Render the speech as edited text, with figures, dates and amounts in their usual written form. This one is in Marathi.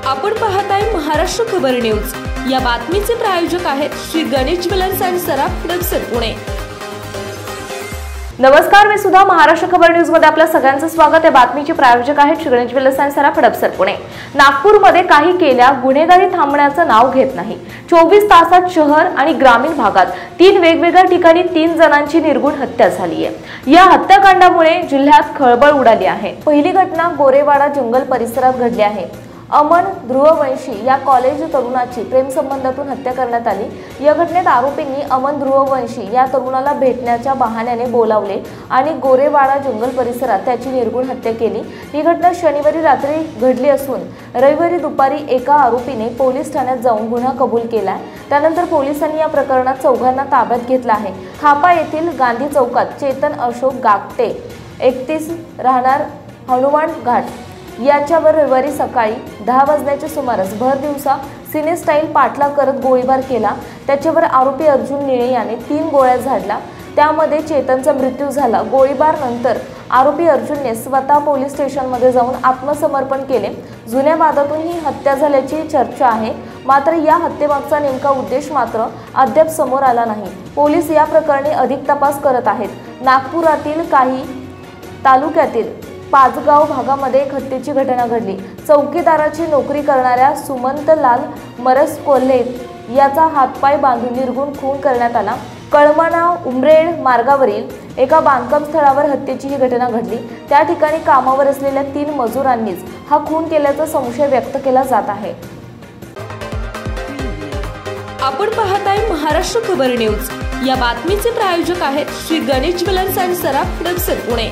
आपण पाहताय महाराष्ट्र खबर न्यूज। या बातमीचे प्रायोजक आहेत श्री गणेश ज्वेलर्स अँड सराफ हडपसर पुणे। नमस्कार, मी सुद्धा महाराष्ट्र खबर न्यूज मध्ये आपल्या सगळ्यांचं स्वागत आहे। बातमीचे प्रायोजक आहेत श्री गणेश ज्वेलर्स अँड सराफ हडपसर पुणे। नागपूरमध्ये काही केल्या गुन्हेगारी थांबण्याचं नाव घेत नाही। 24 तासात शहर आणि ग्रामीण भागात 3 वेगवेगळ्या ठिकाणी 3 जणांची निर्गुण हत्या झाली आहे। या हत्याकांडामुळे जिल्ह्यात खळबळ उडाली आहे। पहिली घटना गोरेवाडा जंगल परिसरात घडली आहे। अमन ध्रुववंशी या कॉलेज तरुणाची प्रेम संबंधातून हत्या करण्यात आली। या घटनेत आरोपींनी अमन ध्रुववंशी या तरुणाला भेटण्याच्या बहाण्याने बोलावले आणि गोरेवाडा जंगल परिसरात त्याची निर्गुण हत्या केली। ही घटना शनिवारी रात्री घडली असून रविवारी दुपारी एका आरोपीने पोलीस ठाण्यात जाऊन गुन्हा कबूल केला। त्यानंतर पोलिसांनी या प्रकरणात चौघांना ताब्यात घेतलं आहे। खापा येथील गांधी चौकात चेतन अशोक गागटे 31 राहणार हनुमान घाट याच्यावर रविवारी सकाळी 10 वाजण्याच्या सुमारास भर दिवसा सिने स्टाईल पाठला करत गोळीबार केला। त्याच्यावर आरोपी अर्जुन निळे याने 3 गोळ्या झाडल्या। त्यामध्ये चेतनचा मृत्यू झाला। गोळीबार नंतर आरोपी अर्जुनने स्वतः पोलीस स्टेशनमध्ये जाऊन आत्मसमर्पण केले। जुन्या वादातून ही हत्या झाल्याची चर्चा आहे, मात्र या हत्येमागचा नेमका उद्देश मात्र अद्याप समोर आला नाही। पोलीस या प्रकरणी अधिक तपास करत आहेत। नागपुरातील काही तालुक्यातील पाचगाव भागामध्ये एक हत्येची घटना घडली। चौकीदाराची नोकरी करणाऱ्या सुमंतलाल मरस कोल्हे याचा हातपाय बांधून निर्गुण खून करण्यात आला। कळमना उमरेड मार्गावरील एका बांधकाम स्थळावर हत्येची ही घटना घडली। त्या ठिकाणी कामावर असलेल्या 3 मजुरांनीच हा खून केल्याचा संशय व्यक्त केला जात आहे। आपण पाहताय महाराष्ट्र खबर न्यूज। या बातमीचे प्रायोजक आहेत Shri Ganesh jewellers and Saraf Hadapsar Pune.